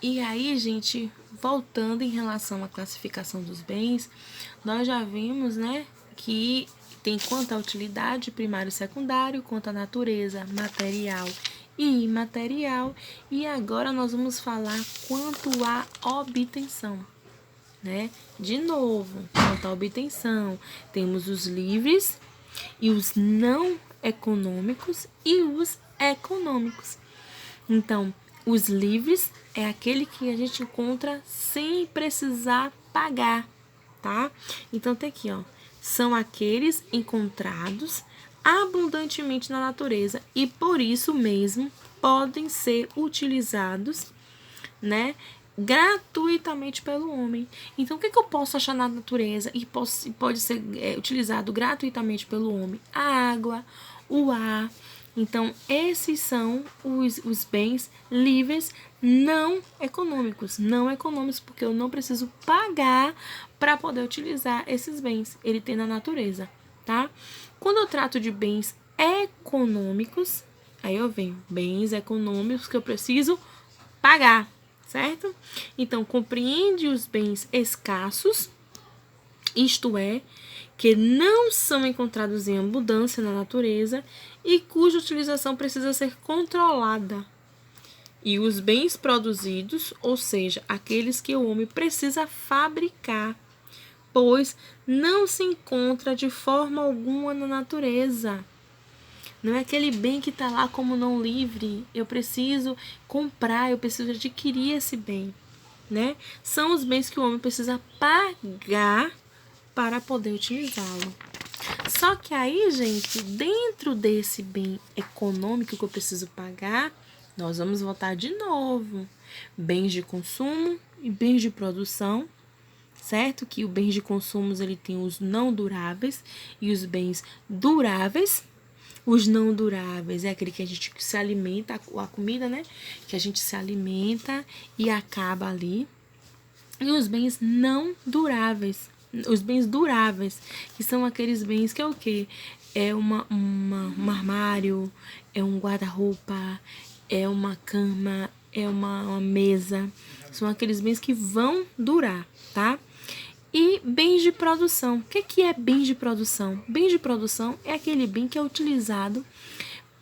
E aí, gente, voltando em relação à classificação dos bens, nós já vimos, né, que tem quanto à utilidade primário e secundário, quanto à natureza material e imaterial, e agora nós vamos falar quanto à obtenção, né? De novo, quanto à obtenção, temos os livres e os não econômicos e os econômicos. Então, os livres é aquele que a gente encontra sem precisar pagar, tá? Então tem aqui, ó, são aqueles encontrados abundantemente na natureza e por isso mesmo podem ser utilizados, né, gratuitamente pelo homem. Então, o que eu posso achar na natureza e pode ser utilizado gratuitamente pelo homem? A água, o ar. Então, esses são os bens livres não econômicos. Não econômicos, porque eu não preciso pagar para poder utilizar esses bens. Ele tem na natureza, tá? Quando eu trato de bens econômicos, aí eu venho bens econômicos que eu preciso pagar, certo? Então, compreende os bens escassos, isto é, que não são encontrados em abundância na natureza e cuja utilização precisa ser controlada. E os bens produzidos, ou seja, aqueles que o homem precisa fabricar, pois não se encontra de forma alguma na natureza. Não é aquele bem que está lá como não livre. Eu preciso comprar, eu preciso adquirir esse bem, né? São os bens que o homem precisa pagar para poder utilizá-lo. Só que aí, gente, dentro desse bem econômico que eu preciso pagar, nós vamos voltar de novo. Bens de consumo e bens de produção, certo? Que o bens de consumo ele tem os não duráveis e os bens duráveis. Os não duráveis é aquele que a gente se alimenta, a comida, né? Que a gente se alimenta e acaba ali. E os bens não duráveis. Os bens duráveis, que são aqueles bens que é o quê? É um armário, é um guarda-roupa, é uma cama, é uma mesa. São aqueles bens que vão durar, tá? E bens de produção. O que é bens de produção? Bens de produção é aquele bem que é utilizado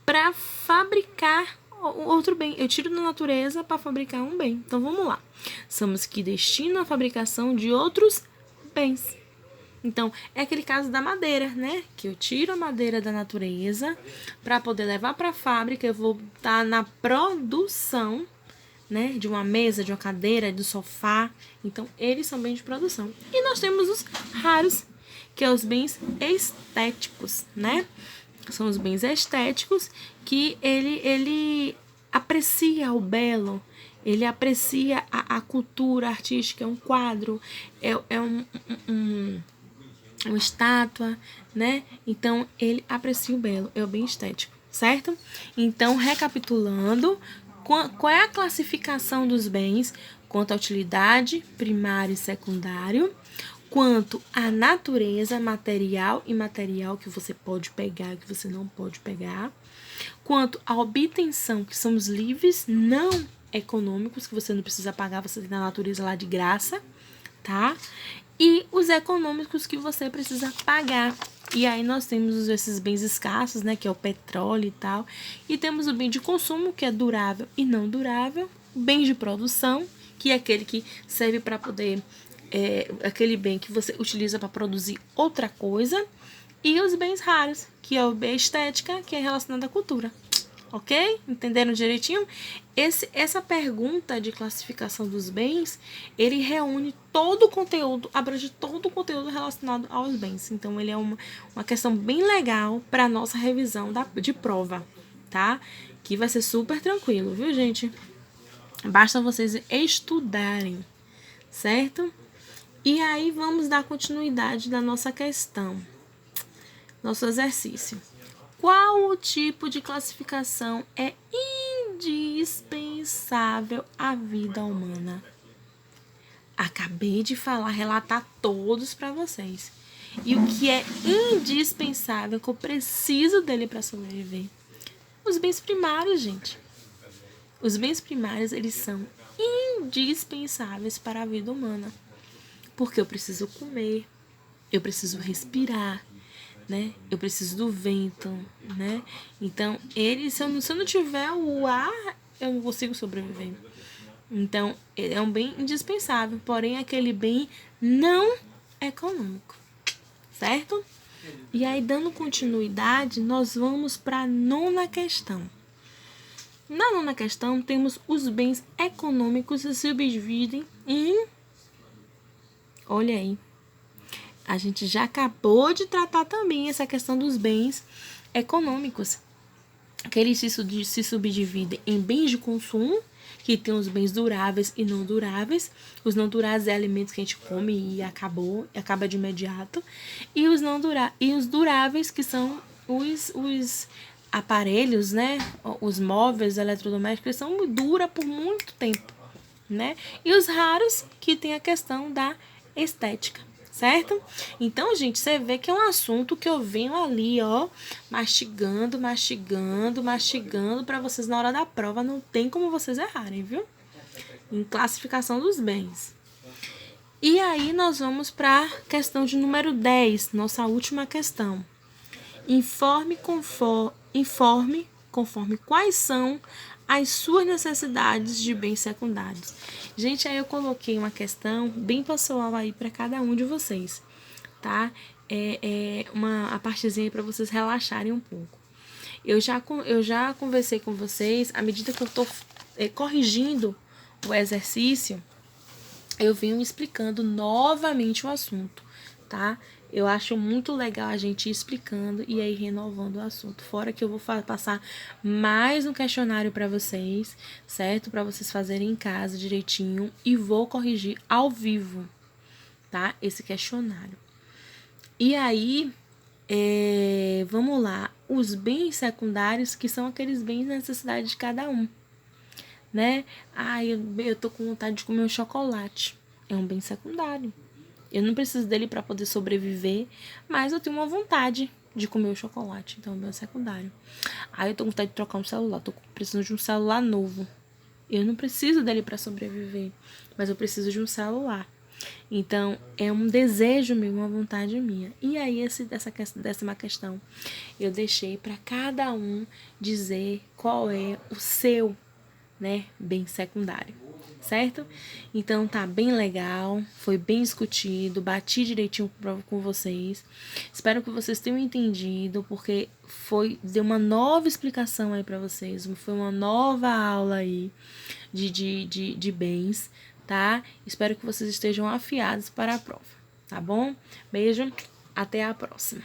para fabricar outro bem. Eu tiro da natureza para fabricar um bem. Então vamos lá. São os que destinam a fabricação de outros bens. Então, é aquele caso da madeira, né? Que eu tiro a madeira da natureza para poder levar para a fábrica. Eu vou estar na produção, né, de uma mesa, de uma cadeira, do sofá. Então, eles são bens de produção. E nós temos os raros, que são os bens estéticos, né? São os bens estéticos que ele aprecia o belo, ele aprecia a cultura artística, é um quadro, é uma estátua, né? Então, ele aprecia o belo, é o bem estético, certo? Então, recapitulando, qual é a classificação dos bens quanto à utilidade primário e secundário, quanto à natureza material e imaterial que você pode pegar e que você não pode pegar, quanto à obtenção, que são os livres não econômicos, que você não precisa pagar, você tem na natureza lá de graça, tá? E os econômicos que você precisa pagar. E aí nós temos esses bens escassos, né, que é o petróleo e tal. E temos o bem de consumo, que é durável e não durável. O bem de produção, que é aquele que serve para poder... aquele bem que você utiliza para produzir outra coisa. E os bens raros, que é o bem estética, que é relacionado à cultura. Ok? Entenderam direitinho? Essa pergunta de classificação dos bens, ele reúne todo o conteúdo, abrange todo o conteúdo relacionado aos bens. Então, ele é uma questão bem legal para a nossa revisão de prova, tá? Que vai ser super tranquilo, viu, gente? Basta vocês estudarem, certo? E aí, vamos dar continuidade da nossa questão, nosso exercício. Qual o tipo de classificação é indispensável à vida humana? Acabei de falar, relatar todos para vocês. E o que é indispensável, que eu preciso dele para sobreviver? Os bens primários, gente. Os bens primários, eles são indispensáveis para a vida humana. Porque eu preciso comer, eu preciso respirar, né? Eu preciso do vento, né? Então, se eu não tiver o ar, eu não consigo sobreviver. Então, ele é um bem indispensável, porém aquele bem não econômico, certo? E aí, dando continuidade, nós vamos para a 9ª questão. Na 9ª questão, temos os bens econômicos se subdividem em... Olha aí. A gente já acabou de tratar também essa questão dos bens econômicos. Que eles se subdividem em bens de consumo, que tem os bens duráveis e não duráveis. Os não duráveis é alimentos que a gente come e acaba de imediato. E os duráveis, que são os aparelhos, né? Os móveis eletrodomésticos, eles duram por muito tempo, né? E os raros, que tem a questão da estética, certo? Então, gente, você vê que é um assunto que eu venho ali, ó, mastigando para vocês na hora da prova, não tem como vocês errarem, viu? Em classificação dos bens. E aí nós vamos para a questão de número 10, nossa última questão. Informe conforme quais são as suas necessidades de bens secundários. Gente, aí eu coloquei uma questão bem pessoal aí para cada um de vocês, tá? A partezinha para vocês relaxarem um pouco. Eu já conversei com vocês, à medida que eu estou corrigindo o exercício, eu venho explicando novamente o assunto, tá? Eu acho muito legal a gente ir explicando e aí renovando o assunto. Fora que eu vou passar mais um questionário para vocês, certo? Para vocês fazerem em casa direitinho e vou corrigir ao vivo, tá? Esse questionário. E aí, vamos lá. Os bens secundários, que são aqueles bens de necessidade de cada um, né? Eu tô com vontade de comer um chocolate. É um bem secundário. Eu não preciso dele para poder sobreviver, mas eu tenho uma vontade de comer o chocolate, então é um bem secundário. Eu tô com vontade de trocar um celular, tô precisando de um celular novo. Eu não preciso dele para sobreviver, mas eu preciso de um celular. Então, é um desejo meu, uma vontade minha. E aí, dessa questão, eu deixei para cada um dizer qual é o seu, né, bem secundário, certo? Então tá bem legal, foi bem discutido, bati direitinho com vocês. Espero que vocês tenham entendido, porque deu uma nova explicação aí para vocês, foi uma nova aula aí de bens, tá? Espero que vocês estejam afiados para a prova, tá bom? Beijo, até a próxima.